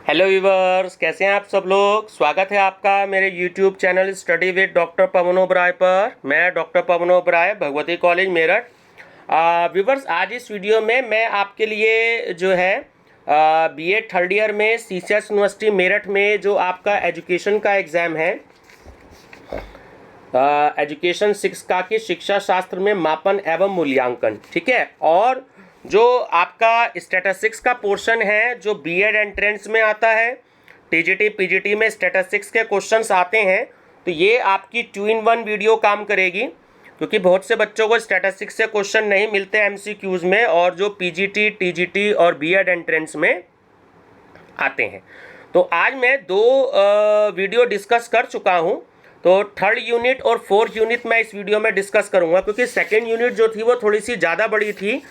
Hello viewers, कैसे हैं आप सब लोग। स्वागत है आपका मेरे YouTube channel study with doctor Pawan Oberoi पर। मैं doctor Pawan Oberoi, Bhagwati college Meerut. Viewers, आज इस वीडियो में मैं आपके लिए जो है बीएड थर्ड ईयर में सीसीएस यूनिवर्सिटी मेरठ में जो आपका एजुकेशन का एग्ज़ाम है, एजुकेशन 6 का कि शिक्षा शास्त्र में मापन एवं मूल्यांकन, ठीक है। और जो आपका स्टैटिस्टिक्स का पोर्शन है जो बीएड एंट्रेंस में आता है, टीजीटी पीजीटी में स्टैटिस्टिक्स के क्वेश्चंस आते हैं, तो ये आपकी 2-in-1 वीडियो काम करेगी, क्योंकि बहुत से बच्चों को स्टैटिस्टिक्स से क्वेश्चन नहीं मिलते एमसीक्यूज में, और जो पीजीटी टीजीटी और बीएड एंट्रेंस में आते हैं। तो आज मैं दो वीडियो डिस्कस कर चुका हूँ। तो थर्ड यूनिट और फोर्थ यूनिट मैं इस वीडियो में डिस्कस करूँगा, क्योंकि सेकेंड यूनिट जो थी वो थोड़ी सी ज़्यादा बड़ी थी।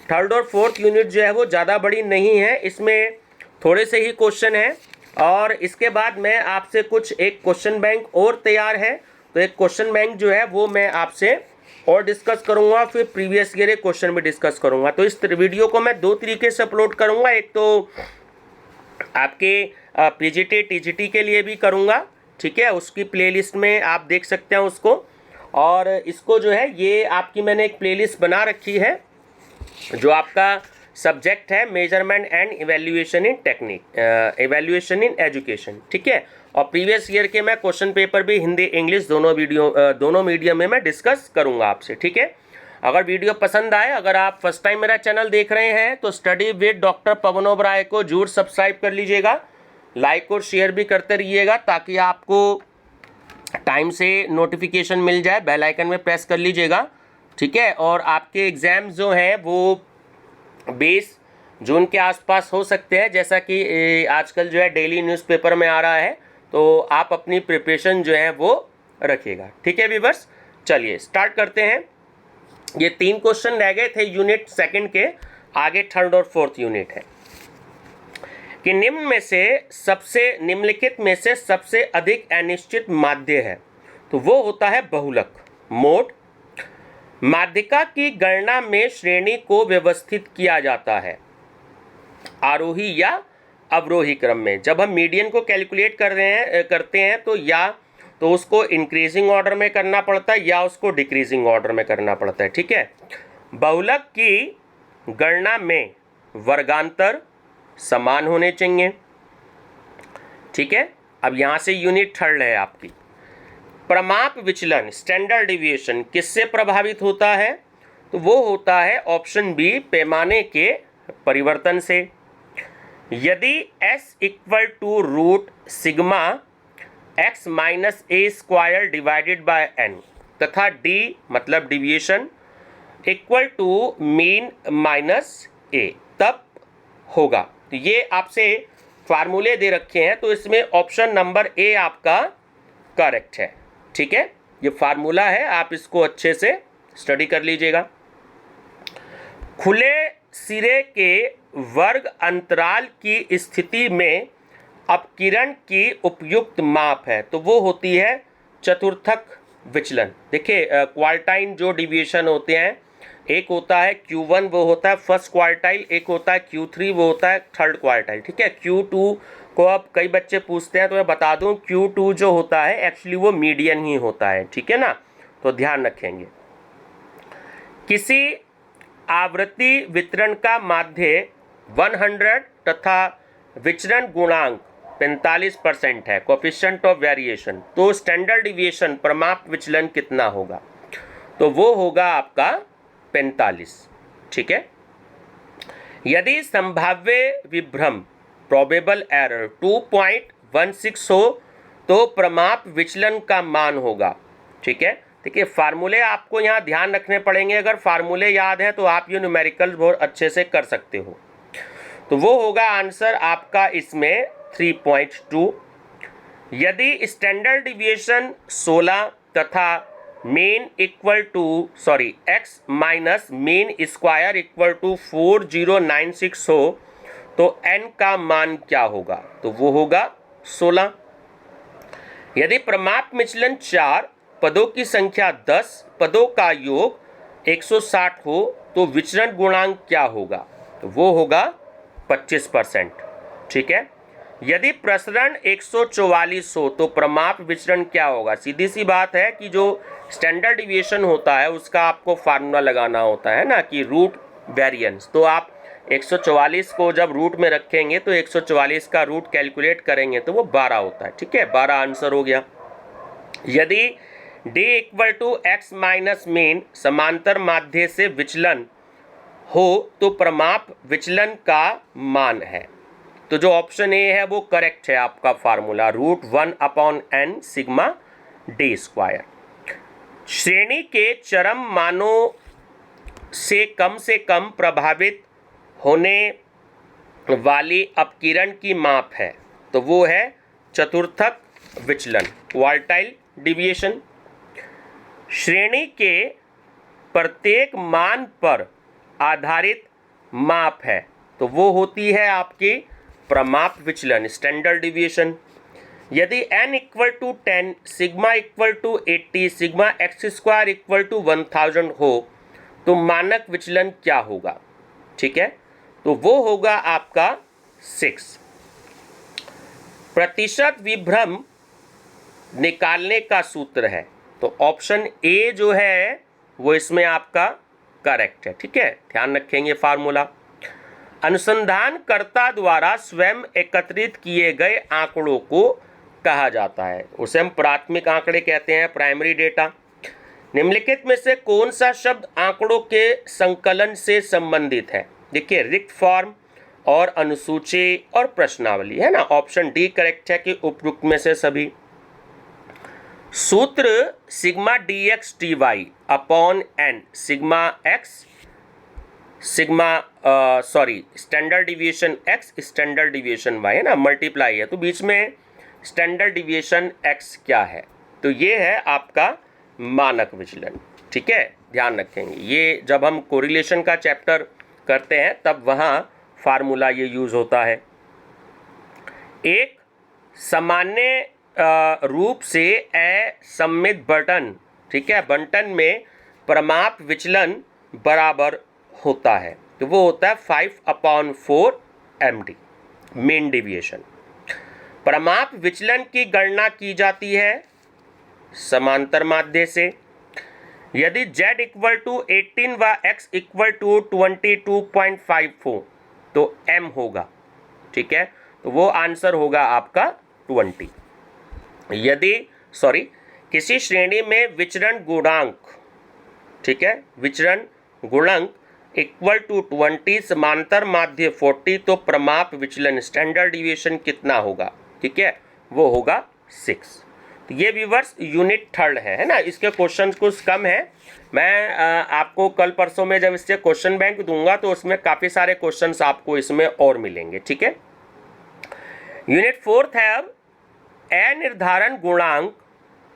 थर्ड और फोर्थ यूनिट जो है वो ज़्यादा बड़ी नहीं है, इसमें थोड़े से ही क्वेश्चन हैं। और इसके बाद मैं आपसे एक क्वेश्चन बैंक और तैयार है, तो एक क्वेश्चन बैंक जो है वो मैं आपसे और डिस्कस करूँगा, फिर प्रीवियस ईयर एक क्वेश्चन भी डिस्कस करूँगा। तो इस वीडियो को मैं दो तरीके से अपलोड करूँगा, एक तो आपके पीजीटी टीजीटी के लिए भी करूँगा, ठीक है, उसकी प्लेलिस्ट में आप देख सकते हैं उसको। और इसको जो है ये आपकी मैंने एक प्लेलिस्ट बना रखी है जो आपका सब्जेक्ट है measurement and evaluation in technique, evaluation in education, ठीक है। और प्रीवियस ईयर के मैं क्वेश्चन पेपर भी हिंदी इंग्लिश दोनों मीडियम में मैं डिस्कस करूँगा आपसे, ठीक है। अगर वीडियो पसंद आए, अगर आप फर्स्ट टाइम मेरा चैनल देख रहे हैं तो study with doctor Pawan Oberoi को जरूर सब्सक्राइब कर लीजिएगा, लाइक और शेयर भी करते रहिएगा, ताकि आपको टाइम से नोटिफिकेशन मिल जाए। बेल आइकन में प्रेस कर लीजिएगा, ठीक है। और आपके एग्ज़ाम जो हैं वो 20 जून के आसपास हो सकते हैं, जैसा कि आजकल जो है डेली न्यूज़पेपर में आ रहा है, तो आप अपनी प्रिपरेशन जो है वो रखिएगा, ठीक है व्यूअर्स। चलिए स्टार्ट करते हैं। ये 3 क्वेश्चन रह गए थे यूनिट सेकंड के, आगे थर्ड और फोर्थ यूनिट है कि निम्नलिखित में से सबसे अधिक अनिश्चित माध्य है, तो वो होता है बहुलक मोड। माध्यिका की गणना में श्रेणी को व्यवस्थित किया जाता है आरोही या अवरोही क्रम में। जब हम मीडियन को कैलकुलेट करते हैं तो उसको इंक्रीजिंग ऑर्डर में करना पड़ता है या उसको डिक्रीजिंग ऑर्डर में करना पड़ता है, ठीक है। बहुलक की गणना में वर्गांतर समान होने चाहिए, ठीक है। अब यहाँ से यूनिट थर्ड है आपकी। प्रमाप विचलन स्टैंडर्ड डिविएशन किससे प्रभावित होता है, तो वो होता है ऑप्शन बी, पैमाने के परिवर्तन से। यदि s equal to root sigma x minus A square divided by n तथा d मतलब deviation equal to mean minus a, तब होगा। तो ये आपसे फार्मूले दे रखे हैं, तो इसमें ऑप्शन नंबर ए आपका करेक्ट है, ठीक है। ये फार्मूला है, आप इसको अच्छे से स्टडी कर लीजिएगा। खुले सिरे के वर्ग अंतराल की स्थिति में अपकिरण की उपयुक्त माप है, तो वो होती है चतुर्थक विचलन। देखिए क्वार्टाइल जो डिविएशन होते हैं, एक होता है Q1 वो होता है फर्स्ट क्वार्टाइल, एक होता है Q3 वो होता है थर्ड क्वार्टाइल, ठीक है। Q2 को अब कई बच्चे पूछते हैं, तो मैं बता दूं Q2 जो होता है एक्चुअली वो मीडियन ही होता है, ठीक है ना, तो ध्यान रखेंगे। किसी आवृत्ति वितरण का माध्य 100 तथा विचरण गुणांक 45% है, कोफिशिएंट ऑफ वेरिएशन, तो स्टैंडर्ड डिविएशन प्रमाप विचलन कितना होगा, तो वो होगा आपका 45, ठीक है। यदि संभाव्य विभ्रम प्रोबेबल एरर 2.16 हो तो प्रमाप विचलन का मान होगा, ठीक है। देखिए फार्मूले आपको यहाँ ध्यान रखने पड़ेंगे, अगर फार्मूले याद हैं तो आप ये न्यूमेरिकल बहुत अच्छे से कर सकते हो। तो वो होगा आंसर आपका इसमें 3.2। यदि स्टैंडर्ड डिविएशन 16 तथा mean equal to x minus mean square equal to 4096 हो तो n का मान क्या होगा, तो वो होगा 16। यदि प्रमाप विचलन 4 पदों की संख्या 10 पदों का योग 160 हो तो विचरण गुणांक क्या होगा, तो वो होगा 25%, ठीक है। यदि प्रसरण 144 हो तो प्रमाप विचरण क्या होगा? सीधी सी बात है कि जो स्टैंडर्ड डिविएशन होता है उसका आपको फार्मूला लगाना होता है ना, कि रूट वेरिएंस। तो आप 144 को जब रूट में रखेंगे तो 144 का रूट कैलकुलेट करेंगे तो वो 12 होता है। ठीक है, 12 आंसर हो गया। यदि d equal to X minus mean समांतर माध्य से विचलन हो तो प्रमाप विचलन का मान है। तो जो ऑप्शन ए है वो करेक्ट है आपका formula, √1/n sigma d square. श्रेणी के चरम मानों से कम प्रभावित होने वाली अपकिरण की माप है, तो वो है चतुर्थक विचलन, क्वार्टाइल डिविएशन। श्रेणी के प्रत्येक मान पर आधारित माप है, तो वो होती है आपकी प्रमाप विचलन, स्टैंडर्ड डिविएशन। यदि n equal to 10, sigma equal to 80, sigma X square equal to 1000 हो तो मानक विचलन क्या होगा? ठीक है, तो वो होगा आपका 6। प्रतिशत विभ्रम निकालने का सूत्र है, तो ऑप्शन ए जो है वो इसमें आपका करेक्ट है। ठीक है, ध्यान रखेंगे फार्मूला। अनुसंधानकर्ता द्वारा स्वयं एकत्रित किए गए आंकड़ों को कहा जाता है, उसे हम प्राथमिक आंकड़े कहते हैं, प्राइमरी डेटा। निम्नलिखित में से कौन सा शब्द आंकड़ों के संकलन से संबंधित है? देखिए, रिक्त फॉर्म और अनुसूची और प्रश्नावली, है ना। ऑप्शन डी करेक्ट है कि उपयुक्त में से सभी। सूत्र sigma dx dy upon n, sigma x standard deviation x standard deviation y, है ना, मल्टीप्लाई है, तो बीच में स्टैंडर्ड डिविएशन x क्या है? तो ये है आपका मानक विचलन। ठीक है, ध्यान रखेंगे, ये जब हम कोरिलेशन का चैप्टर करते हैं तब वहाँ फार्मूला ये यूज होता है। एक सामान्य रूप से असममित बंटन, ठीक है, बंटन में प्रमाप विचलन बराबर होता है, तो वो होता है 5/4 MD, मीन डिविएशन। प्रमाप विचलन की गणना की जाती है समांतर माध्य से। यदि z इक्वल टू 18 व x इक्वल टू 22.5 हो तो m होगा। ठीक है, तो वो आंसर होगा आपका 20। यदि किसी श्रेणी में विचरण गुणांक, ठीक है, विचरण गुणांक इक्वल टू 20, समांतर माध्य 40, तो प्रमाप विचलन स्टैंडर्ड डिविएशन कितना होगा? ठीक है, वो होगा 6। तो ये व्यूअर्स यूनिट 3 है ना। इसके क्वेश्चन कुछ कम है, मैं आपको कल परसों में जब इससे क्वेश्चन बैंक दूंगा तो उसमें काफ़ी सारे क्वेश्चंस आपको इसमें और मिलेंगे। ठीक है, यूनिट 4 है अब अनिर्धारण गुणांक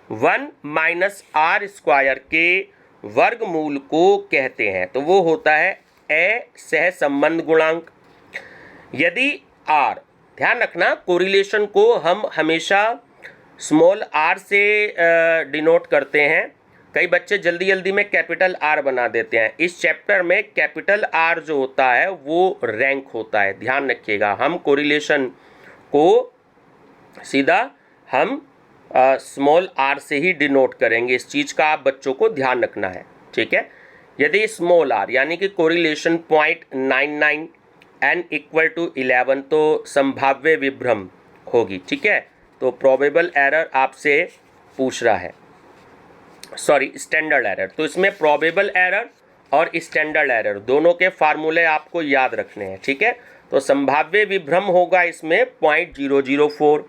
1 माइनस आर स्क्वायर के वर्गमूल को कहते हैं, तो वो होता है असहसंबंध गुणांक। यदि r, ध्यान रखना कोरिलेशन को हम हमेशा स्मॉल r से डिनोट करते हैं, कई बच्चे जल्दी जल्दी में कैपिटल R बना देते हैं। इस चैप्टर में कैपिटल R जो होता है वो रैंक होता है, ध्यान रखिएगा। हम कोरिलेशन को सीधा हम स्मॉल r से ही डिनोट करेंगे, इस चीज़ का आप बच्चों को ध्यान रखना है। ठीक है, यदि स्मॉल r यानी कि कोरिलेशन 0.99 n इक्वल टू 11 तो संभाव्य विभ्रम होगी। ठीक है, तो प्रोबेबल एरर आपसे पूछ रहा है, स्टैंडर्ड एरर। तो इसमें प्रोबेबल एरर और स्टैंडर्ड एरर दोनों के फार्मूले आपको याद रखने हैं। ठीक है, तो संभाव्य विभ्रम होगा इसमें 0.004।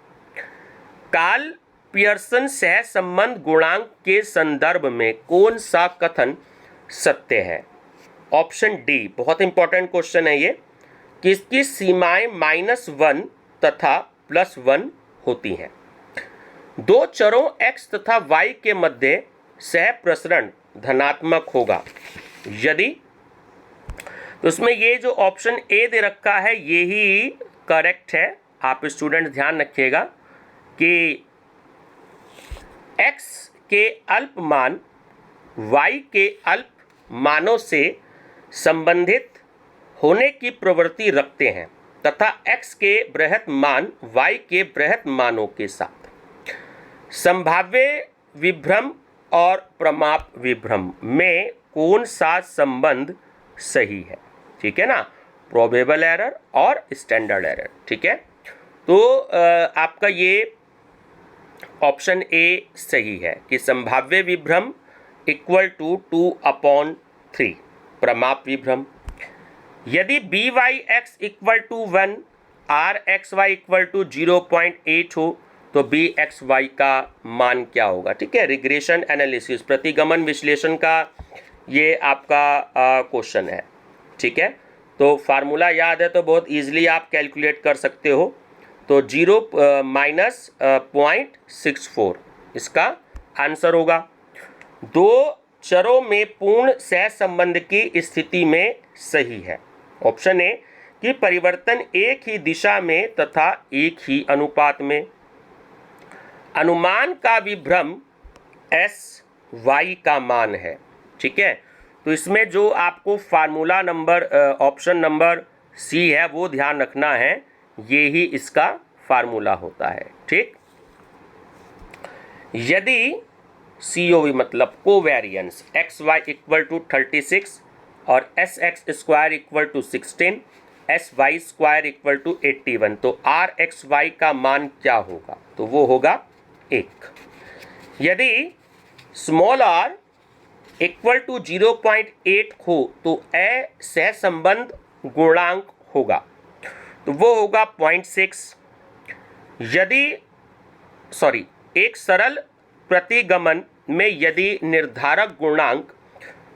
कार्ल पियर्सन सहसंबंध गुणांक के संदर्भ में कौन सा कथन सत्य है? ऑप्शन डी, बहुत इंपॉर्टेंट क्वेश्चन है ये, किसकी सीमाएं -1 तथा +1 होती हैं? दो चरों x तथा y के मध्य सह प्रसरण धनात्मक होगा यदि, तो उसमें ये जो ऑप्शन ए दे रखा है ये ही करेक्ट है। आप स्टूडेंट ध्यान रखिएगा कि x के अल्प मान y के अल्प मानों से संबंधित होने की प्रवृत्ति रखते हैं। तथा x के बृहत मान y के बृहत मानों के साथ। संभाव्य विभ्रम और प्रमाप विभ्रम में कौन सा संबंध सही है? ठीक है ना, प्रोबेबल एरर और स्टैंडर्ड एरर। ठीक है, तो आपका ये ऑप्शन ए सही है कि संभाव्य विभ्रम इक्वल टू 2/3 प्रमाप विभ्रम। यदि B Y X equal to 1, R X Y equal to 0.8 हो तो बी एक्स वाई का मान क्या होगा? ठीक है, रिग्रेशन एनालिसिस, प्रतिगमन विश्लेषण का ये आपका क्वेश्चन है। ठीक है, तो फार्मूला याद है तो बहुत ईजिली आप कैलकुलेट कर सकते हो। तो 0 माइनस 0.64 इसका आंसर होगा। दो चरों में पूर्ण सहसंबंध की स्थिति में सही है। ऑप्शन ए कि परिवर्तन एक ही दिशा में तथा एक ही अनुपात में। अनुमान का विभ्रम एस वाई का मान है। ठीक है, तो इसमें जो आपको formula number option number C है वो ध्यान रखना है, ये ही इसका फार्मूला होता है। ठीक, यदि COV मतलब covariance X Y equal to 36 और S X square equal to 16, S Y square equal to 81, तो आर एक्स वाई का मान क्या होगा? तो वो होगा 1। यदि स्मॉल आर इक्वल टू 0.8 हो तो ए सहसंबंध गुणांक होगा, तो वो होगा 0.6। यदि एक सरल प्रतिगमन में यदि निर्धारक गुणांक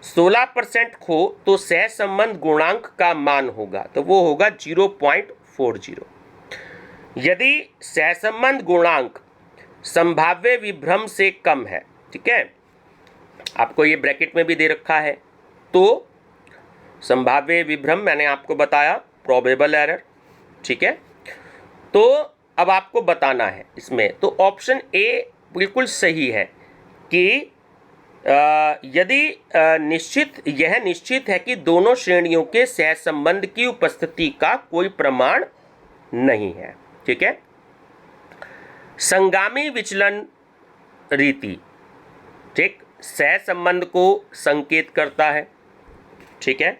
16% हो तो सहसंबंध गुणांक का मान होगा, तो वो होगा 0.40। यदि सहसंबंध गुणांक संभाव्य विभ्रम से कम है, ठीक है, आपको ये ब्रैकेट में भी दे रखा है, तो संभाव्य विभ्रम मैंने आपको बताया प्रोबेबल एरर। ठीक है, तो अब आपको बताना है इसमें, तो ऑप्शन ए बिल्कुल सही है कि यदि यह निश्चित है कि दोनों श्रेणियों के सहसंबंध की उपस्थिति का कोई प्रमाण नहीं है। ठीक है, संगामी विचलन रीति, ठीक, सहसंबंध को संकेत करता है। ठीक है,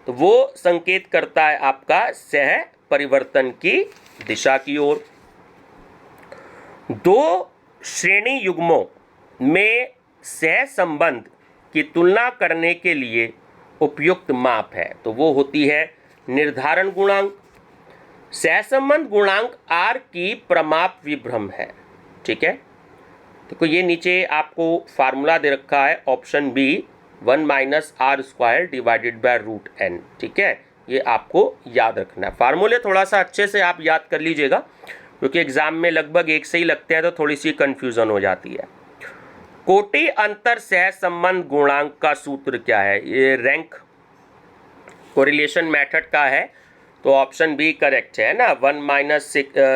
तो वो संकेत करता है आपका सह परिवर्तन की दिशा की ओर। दो श्रेणी युग्मों में सहसंबंध की तुलना करने के लिए उपयुक्त माप है, तो वो होती है निर्धारण गुणांक। सहसंबंध गुणांक आर की प्रमाप विभ्रम है। ठीक है, देखो ये नीचे आपको फार्मूला दे रखा है, option B 1 minus R square divided by root N. ठीक है, ये आपको याद रखना है। फार्मूले थोड़ा सा अच्छे से आप याद कर लीजिएगा, क्योंकि एग्जाम में लगभग एक से ही लगते हैं तो थोड़ी सी कंफ्यूजन हो जाती है। कोटि अंतर सहसंबंध गुणांक का सूत्र क्या है? ये रैंक कोरिलेशन मेथड का है, तो ऑप्शन बी करेक्ट है ना, 1 minus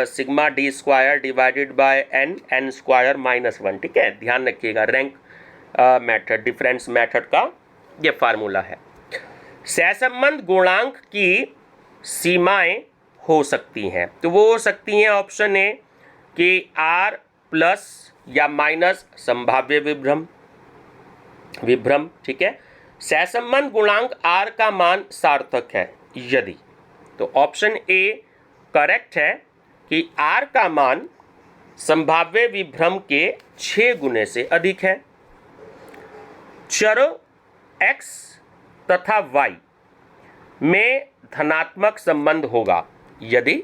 sigma D square divided by N square minus 1। ठीक है, ध्यान रखिएगा, रैंक मेथड, डिफरेंस मेथड का ये फार्मूला है। सहसंबंध गुणांक की सीमाएं हो सकती हैं, तो वो हो सकती हैं ऑप्शन ए कि आर प्लस या माइनस संभाव्य विभ्रम। ठीक है, सहसंबंध गुणांक आर का मान सार्थक है यदि, तो ऑप्शन ए करेक्ट है कि आर का मान संभाव्य विभ्रम के 6 गुने से अधिक है। चरों x तथा y में धनात्मक संबंध होगा यदि,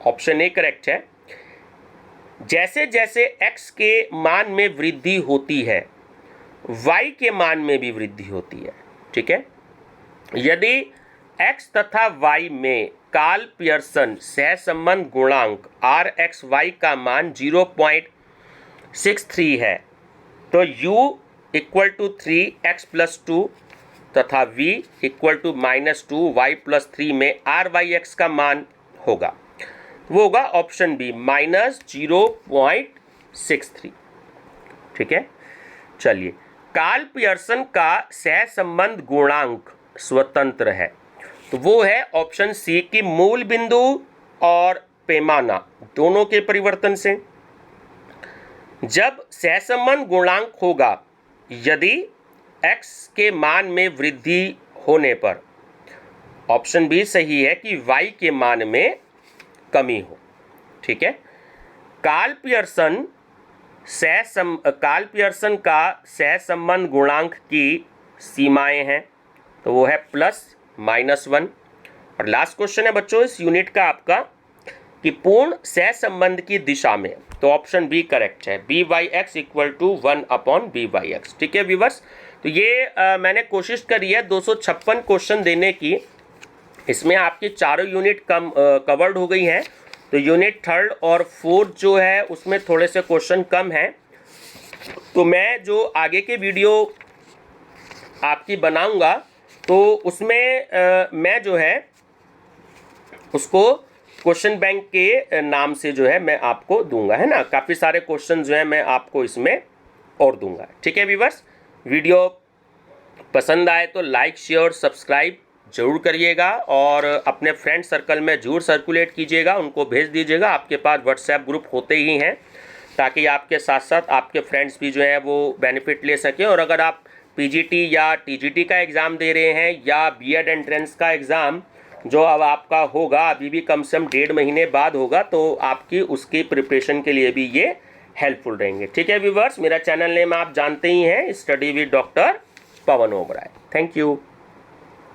ऑप्शन ए करेक्ट है, जैसे जैसे x के मान में वृद्धि होती है y के मान में भी वृद्धि होती है। ठीक है, यदि x तथा y में कार्ल पियर्सन सहसंबंध गुणांक आर एक्स वाई का मान 0.63 है तो u equal to 3x plus 2 तथा v equal to -2y plus 3 में आर वाई एक्स का मान होगा, वो होगा ऑप्शन बी -0.63। ठीक है, चलिए, कार्ल पियर्सन का सहसंबंध गुणांक स्वतंत्र है, तो वो है ऑप्शन सी की मूल बिंदु और पैमाना दोनों के परिवर्तन से। जब सहसंबंध गुणांक होगा यदि x के मान में वृद्धि होने पर। ऑप्शन बी सही है कि y के मान में कमी हो। ठीक है। कार्ल पियर्सन का सहसंबंध गुणांक की सीमाएं हैं, तो वो है +-1। और लास्ट क्वेश्चन है बच्चों इस यूनिट का आपका कि पूर्ण सहसंबंध की दिशा में, तो ऑप्शन बी करेक्ट है, by(x = 1/by(x). ठीक है व्यूअर्स, तो ये मैंने कोशिश करी है 256 क्वेश्चन देने की। इसमें आपकी चारों यूनिट कवर्ड हो गई हैं। तो यूनिट 3rd और 4th जो है उसमें थोड़े से क्वेश्चन कम हैं। तो मैं जो आगे के वीडियो आपकी बनाऊंगा तो उसमें मैं जो है उसको क्वेश्चन बैंक के नाम से जो है मैं आपको दूंगा, है ना। काफ़ी सारे क्वेश्चन जो है मैं आपको इसमें और दूंगा। ठीक है व्यूअर्स, वीडियो पसंद आए तो लाइक शेयर सब्सक्राइब जरूर करिएगा और अपने फ्रेंड सर्कल में जरूर सर्कुलेट कीजिएगा, उनको भेज दीजिएगा। आपके पास व्हाट्सएप ग्रुप होते ही हैं ताकि आपके साथ साथ आपके फ्रेंड्स भी जो हैं वो बेनिफिट ले सकें। और अगर आप पीजीटी या टीजीटी का एग्ज़ाम दे रहे हैं या बीएड एंट्रेंस का एग्ज़ाम जो अब आपका होगा, अभी भी कम से कम 1.5 महीने बाद होगा, तो आपकी उसकी प्रिपरेशन के लिए भी ये हेल्पफुल रहेंगे। ठीक है व्यूवर्स, मेरा चैनल नेम आप जानते ही हैं, study with doctor Pawan Oberoi. Thank you.